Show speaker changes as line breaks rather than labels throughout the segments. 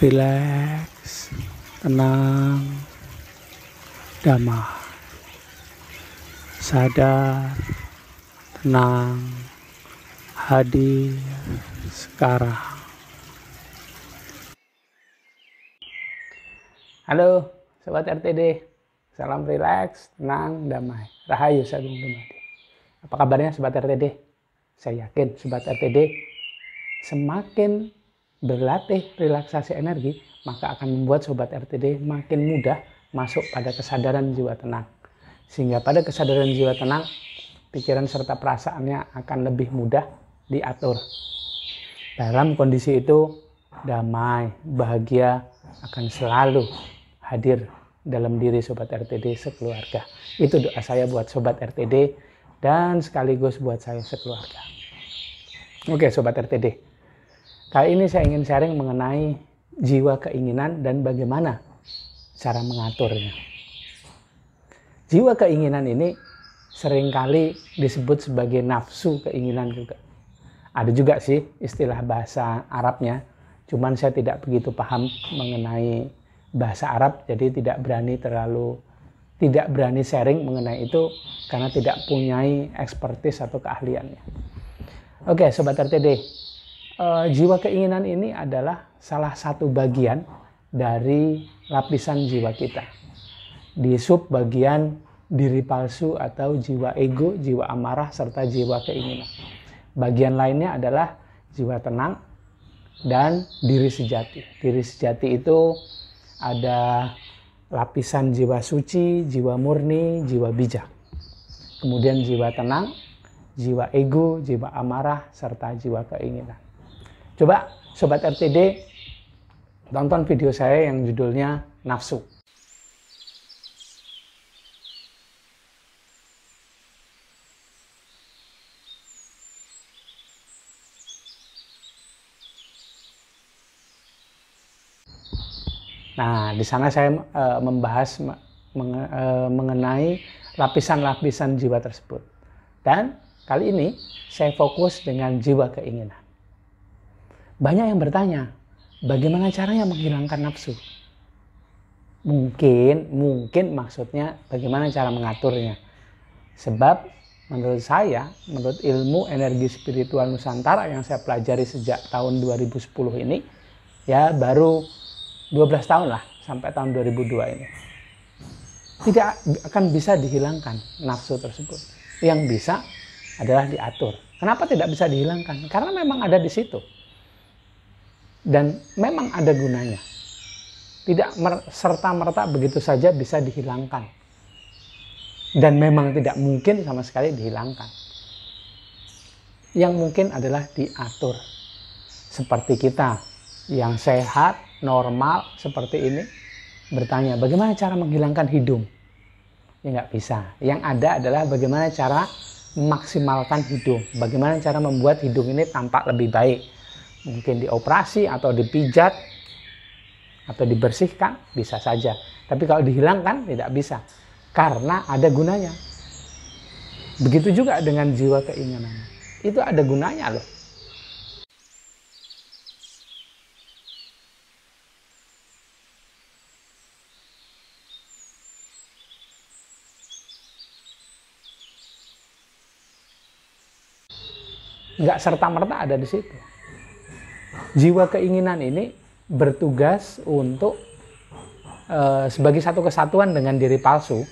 rileks, tenang, damai, sadar, tenang, hadir sekarang. Halo Sobat RTD, salam rileks, tenang, damai, rahayu sagung dumadi. Apa kabarnya Sobat RTD? Saya yakin Sobat RTD semakin berlatih relaksasi energi, maka akan membuat Sobat RTD makin mudah masuk pada kesadaran jiwa tenang. Sehingga pada kesadaran jiwa tenang, pikiran serta perasaannya akan lebih mudah diatur. Dalam kondisi itu, damai, bahagia akan selalu hadir dalam diri Sobat RTD sekeluarga. Itu doa saya buat Sobat RTD dan sekaligus buat saya sekeluarga. Oke Sobat RTD. Kali ini saya ingin sharing mengenai jiwa keinginan dan bagaimana cara mengaturnya. Jiwa keinginan ini seringkali disebut sebagai nafsu keinginan juga. Ada juga sih istilah bahasa Arabnya, cuman saya tidak begitu paham mengenai bahasa Arab, jadi tidak berani sharing mengenai itu karena tidak punya expertise atau keahliannya. Oke Sobat RTD. Jiwa keinginan ini adalah salah satu bagian dari lapisan jiwa kita. Di sub bagian diri palsu atau jiwa ego, jiwa amarah, serta jiwa keinginan. Bagian lainnya adalah jiwa tenang dan diri sejati. Diri sejati itu ada lapisan jiwa suci, jiwa murni, jiwa bijak. Kemudian jiwa tenang, jiwa ego, jiwa amarah, serta jiwa keinginan. Coba Sobat RTD tonton video saya yang judulnya Nafsu. Nah, di sana saya membahas mengenai lapisan-lapisan jiwa tersebut. Dan kali ini saya fokus dengan jiwa keinginan. Banyak yang bertanya, bagaimana caranya menghilangkan nafsu? Mungkin maksudnya bagaimana cara mengaturnya. Sebab menurut saya, menurut ilmu energi spiritual Nusantara yang saya pelajari sejak tahun 2010 ini, ya baru 12 tahun lah sampai tahun 2002 ini. Tidak akan bisa dihilangkan nafsu tersebut. Yang bisa adalah diatur. Kenapa tidak bisa dihilangkan? Karena memang ada di situ. Dan memang ada gunanya. Tidak serta-merta begitu saja bisa dihilangkan. Dan memang tidak mungkin sama sekali dihilangkan. Yang mungkin adalah diatur. Seperti kita yang sehat, normal seperti ini, bertanya bagaimana cara menghilangkan hidung? Ya nggak bisa. Yang ada adalah bagaimana cara memaksimalkan hidung. Bagaimana cara membuat hidung ini tampak lebih baik. Mungkin dioperasi atau dipijat atau dibersihkan bisa saja. Tapi kalau dihilangkan tidak bisa karena ada gunanya. Begitu juga dengan jiwa keinginan. Itu ada gunanya loh. Nggak serta-merta ada di situ. Jiwa keinginan ini bertugas untuk sebagai satu kesatuan dengan diri palsu.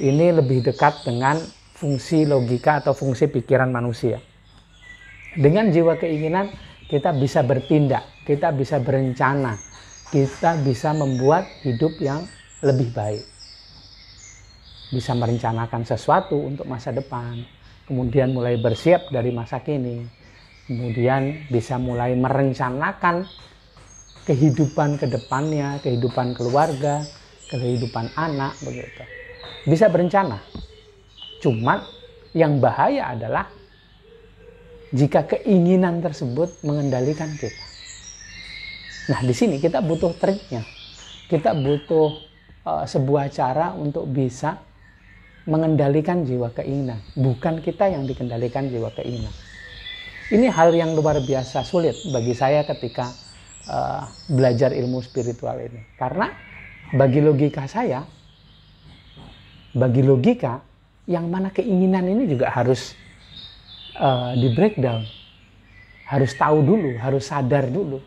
Ini lebih dekat dengan fungsi logika atau fungsi pikiran manusia. Dengan jiwa keinginan kita bisa bertindak, kita bisa berencana, kita bisa membuat hidup yang lebih baik. Bisa merencanakan sesuatu untuk masa depan, kemudian mulai bersiap dari masa kini. Kemudian bisa mulai merencanakan kehidupan ke depannya, kehidupan keluarga, kehidupan anak, begitu. Bisa berencana. Cuma yang bahaya adalah jika keinginan tersebut mengendalikan kita. Nah, di sini kita butuh triknya. Kita butuh sebuah cara untuk bisa mengendalikan jiwa keinginan. Bukan kita yang dikendalikan jiwa keinginan. Ini hal yang luar biasa sulit bagi saya ketika belajar ilmu spiritual ini. Karena bagi logika saya, bagi logika, yang mana keinginan ini juga harus di breakdown, harus tahu dulu, harus sadar dulu.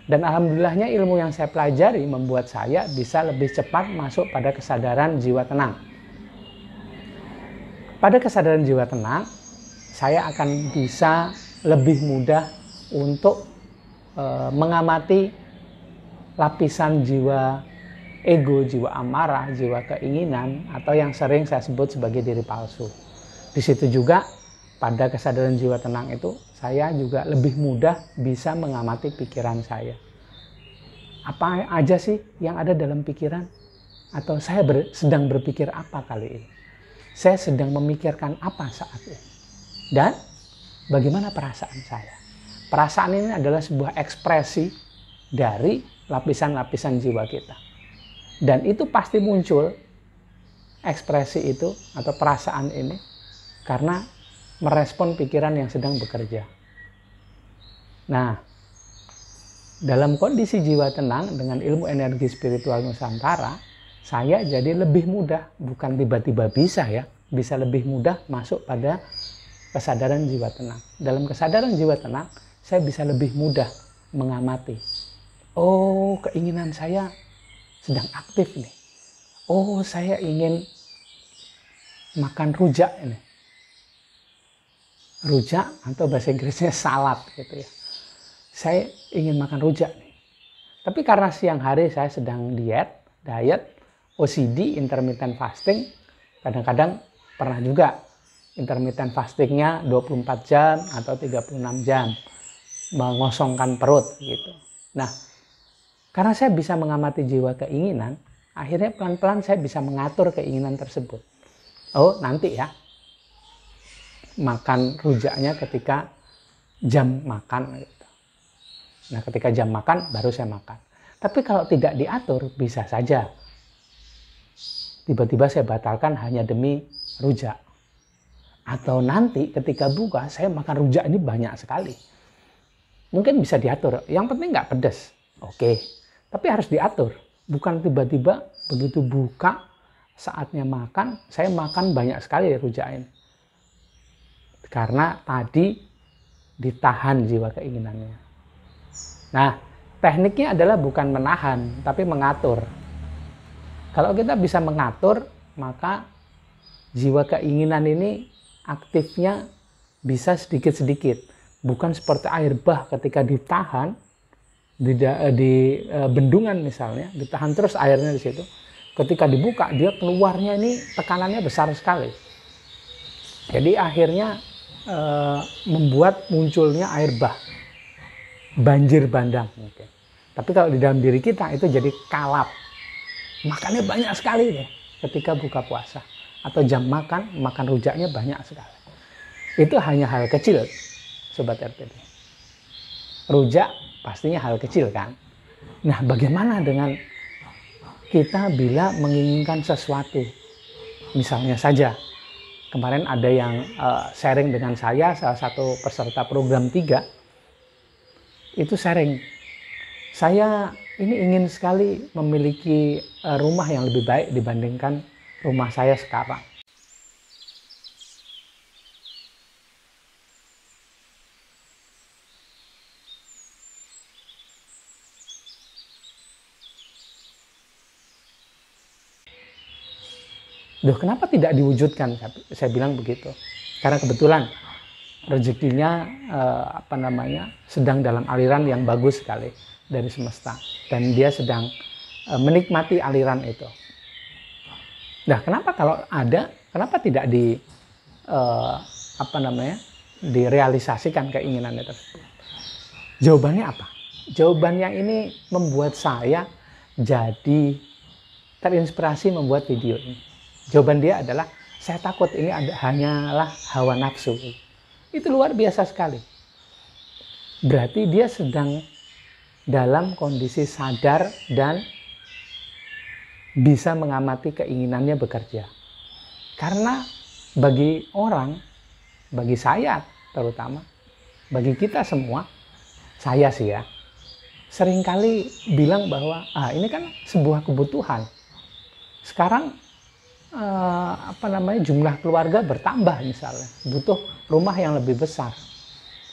Dan alhamdulillahnya ilmu yang saya pelajari membuat saya bisa lebih cepat masuk pada kesadaran jiwa tenang. Pada kesadaran jiwa tenang, saya akan bisa lebih mudah untuk mengamati lapisan jiwa ego, jiwa amarah, jiwa keinginan, atau yang sering saya sebut sebagai diri palsu. Di situ juga pada kesadaran jiwa tenang itu, saya juga lebih mudah bisa mengamati pikiran saya. Apa aja sih yang ada dalam pikiran? Atau saya sedang berpikir apa kali ini? Saya sedang memikirkan apa saat ini? Dan bagaimana perasaan saya? Perasaan ini adalah sebuah ekspresi dari lapisan-lapisan jiwa kita. Dan itu pasti muncul ekspresi itu atau perasaan ini karena merespon pikiran yang sedang bekerja. Nah, dalam kondisi jiwa tenang dengan ilmu energi spiritual Nusantara, saya jadi lebih mudah, bukan tiba-tiba bisa ya, bisa lebih mudah masuk pada kesadaran jiwa tenang. Dalam kesadaran jiwa tenang, saya bisa lebih mudah mengamati. Oh, keinginan saya sedang aktif nih. Oh, saya ingin makan rujak ini. Rujak atau bahasa Inggrisnya salad gitu ya. Saya ingin makan rujak nih. Tapi karena siang hari saya sedang diet, OCD, intermittent fasting, kadang-kadang pernah juga intermittent fastingnya 24 jam atau 36 jam, mengosongkan perut gitu. Nah, karena saya bisa mengamati jiwa keinginan, akhirnya pelan-pelan saya bisa mengatur keinginan tersebut. Oh, nanti ya, makan rujaknya ketika jam makan gitu. Nah, ketika jam makan baru saya makan. Tapi kalau tidak diatur, bisa saja tiba-tiba saya batalkan hanya demi rujak. Atau nanti ketika buka, saya makan rujak ini banyak sekali. Mungkin bisa diatur, yang penting nggak pedas. Oke, tapi harus diatur. Bukan tiba-tiba begitu buka, saatnya makan, saya makan banyak sekali rujak ini. Karena tadi ditahan jiwa keinginannya. Nah, tekniknya adalah bukan menahan, tapi mengatur. Kalau kita bisa mengatur, maka jiwa keinginan ini aktifnya bisa sedikit-sedikit. Bukan seperti air bah ketika ditahan, di bendungan misalnya, ditahan terus airnya di situ. Ketika dibuka, dia keluarnya ini tekanannya besar sekali. Jadi akhirnya membuat munculnya air bah, banjir bandang. Tapi kalau di dalam diri kita itu jadi kalap, makannya banyak sekali deh ketika buka puasa atau jam makan rujaknya banyak sekali. Itu hanya hal kecil, Sobat RTD. Rujak pastinya hal kecil kan. Nah, bagaimana dengan kita bila menginginkan sesuatu? Misalnya saja kemarin ada yang sharing dengan saya, salah satu peserta program 3, itu sharing. Saya ini ingin sekali memiliki rumah yang lebih baik dibandingkan rumah saya sekarang. Duh, kenapa tidak diwujudkan? Saya bilang begitu. Karena kebetulan rezekinya sedang dalam aliran yang bagus sekali dari semesta, dan dia sedang menikmati aliran itu. Nah, kenapa kalau ada, kenapa tidak direalisasikan keinginannya tersebut? Jawabannya apa? Jawabannya ini membuat saya jadi terinspirasi membuat video ini. Jawaban dia adalah, saya takut ini hanyalah hawa nafsu. Itu luar biasa sekali. Berarti dia sedang dalam kondisi sadar dan bisa mengamati keinginannya bekerja. Karena bagi orang, bagi saya terutama, bagi kita semua, saya sih ya, seringkali bilang bahwa ini kan sebuah kebutuhan. Sekarang jumlah keluarga bertambah misalnya, butuh rumah yang lebih besar.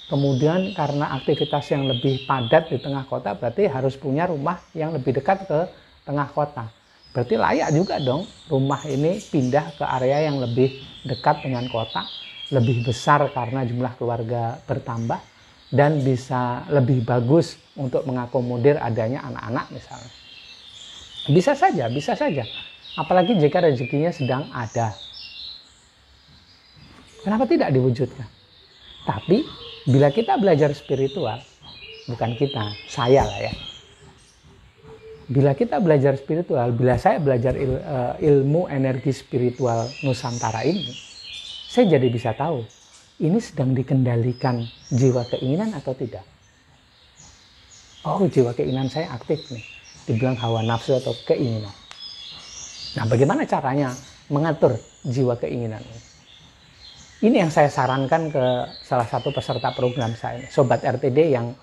Kemudian karena aktivitas yang lebih padat di tengah kota, berarti harus punya rumah yang lebih dekat ke tengah kota. Berarti layak juga dong rumah ini pindah ke area yang lebih dekat dengan kota, lebih besar karena jumlah keluarga bertambah, dan bisa lebih bagus untuk mengakomodir adanya anak-anak misalnya. Bisa saja, bisa saja. Apalagi jika rezekinya sedang ada. Kenapa tidak diwujudkan? Tapi bila kita belajar spiritual, bukan kita, saya lah ya. Bila kita belajar spiritual, bila saya belajar ilmu energi spiritual Nusantara ini, saya jadi bisa tahu, ini sedang dikendalikan jiwa keinginan atau tidak. Oh, jiwa keinginan saya aktif nih. Dibilang hawa nafsu atau keinginan. Nah, bagaimana caranya mengatur jiwa keinginan ini? Ini yang saya sarankan ke salah satu peserta program saya, Sobat RTD yang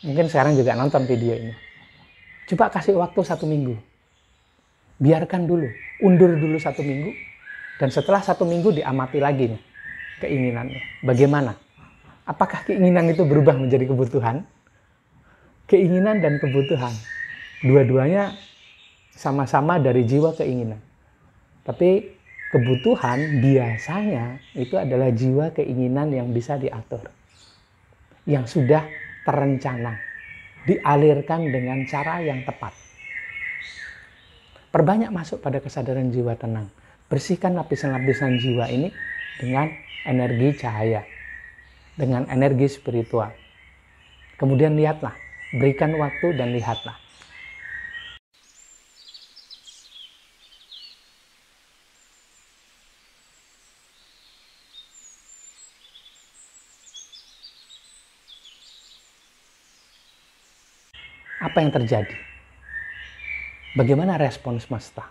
mungkin sekarang juga nonton video ini. Coba kasih waktu 1 minggu. Biarkan dulu, undur dulu 1 minggu. Dan setelah 1 minggu diamati lagi nih keinginannya. Bagaimana? Apakah keinginan itu berubah menjadi kebutuhan? Keinginan dan kebutuhan. Dua-duanya sama-sama dari jiwa keinginan. Tapi kebutuhan biasanya itu adalah jiwa keinginan yang bisa diatur. Yang sudah terencana. Dialirkan dengan cara yang tepat. Perbanyak masuk pada kesadaran jiwa tenang. Bersihkan lapisan-lapisan jiwa ini dengan energi cahaya. Dengan energi spiritual. Kemudian lihatlah. Berikan waktu dan lihatlah. Apa yang terjadi? Bagaimana respon semesta?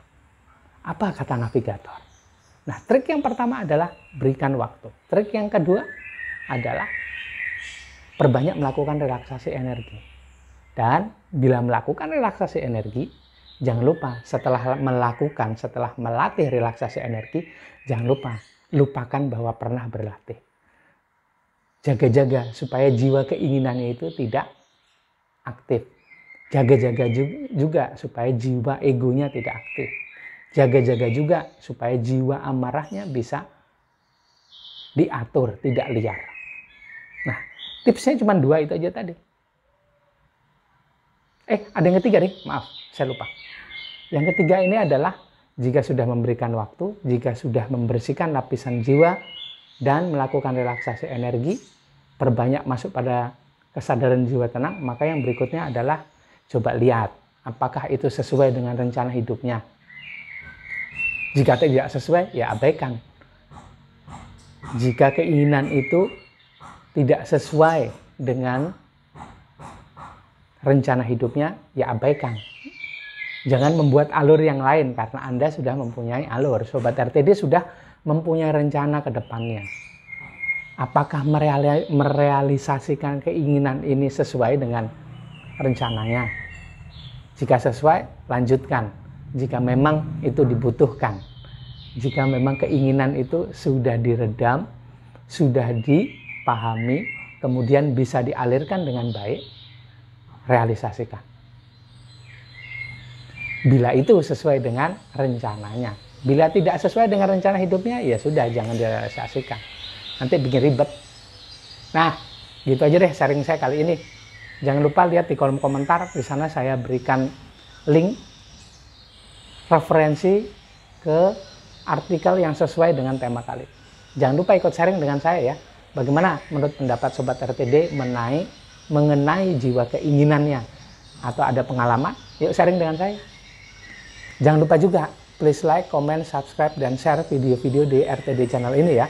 Apa kata navigator? Nah, trik yang pertama adalah berikan waktu. Trik yang kedua adalah perbanyak melakukan relaksasi energi. Dan bila melakukan relaksasi energi, jangan lupa setelah melatih relaksasi energi, jangan lupa lupakan bahwa pernah berlatih. Jaga-jaga supaya jiwa keinginannya itu tidak aktif. Jaga-jaga juga supaya jiwa egonya tidak aktif. Jaga-jaga juga supaya jiwa amarahnya bisa diatur, tidak liar. Nah, tipsnya cuma 2 itu aja tadi. Ada yang ketiga nih, maaf, saya lupa. Yang ketiga ini adalah jika sudah memberikan waktu, jika sudah membersihkan lapisan jiwa dan melakukan relaksasi energi, perbanyak masuk pada kesadaran jiwa tenang, maka yang berikutnya adalah coba lihat, apakah itu sesuai dengan rencana hidupnya. Jika tidak sesuai, ya abaikan. Jika keinginan itu tidak sesuai dengan rencana hidupnya, ya abaikan. Jangan membuat alur yang lain, karena Anda sudah mempunyai alur. Sobat RTD sudah mempunyai rencana ke depannya. Apakah merealisasikan keinginan ini sesuai dengan rencananya? Jika sesuai, lanjutkan. Jika memang itu dibutuhkan. Jika memang keinginan itu sudah diredam, sudah dipahami, kemudian bisa dialirkan dengan baik, realisasikan. Bila itu sesuai dengan rencananya. Bila tidak sesuai dengan rencana hidupnya, ya sudah, jangan direalisasikan. Nanti bikin ribet. Nah, gitu aja deh sharing saya kali ini. Jangan lupa lihat di kolom komentar, di sana saya berikan link referensi ke artikel yang sesuai dengan tema kali. Jangan lupa ikut sharing dengan saya ya. Bagaimana menurut pendapat Sobat RTD mengenai jiwa keinginannya? Atau ada pengalaman? Yuk sharing dengan saya. Jangan lupa juga, please like, comment, subscribe, dan share video-video di RTD channel ini ya.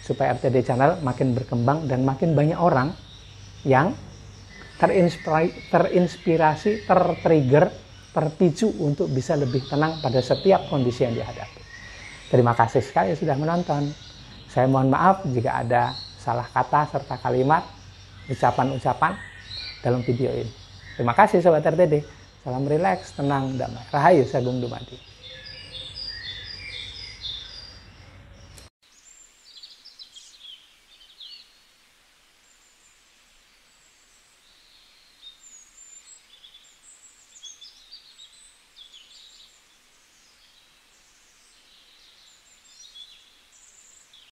Supaya RTD channel makin berkembang dan makin banyak orang yang terinspirasi, tertrigger, terpicu untuk bisa lebih tenang pada setiap kondisi yang dihadapi. Terima kasih sekali sudah menonton. Saya mohon maaf jika ada salah kata serta kalimat, ucapan-ucapan dalam video ini. Terima kasih Sobat RTD. Salam rileks, tenang, damai. Rahayu Sagung Dumadi.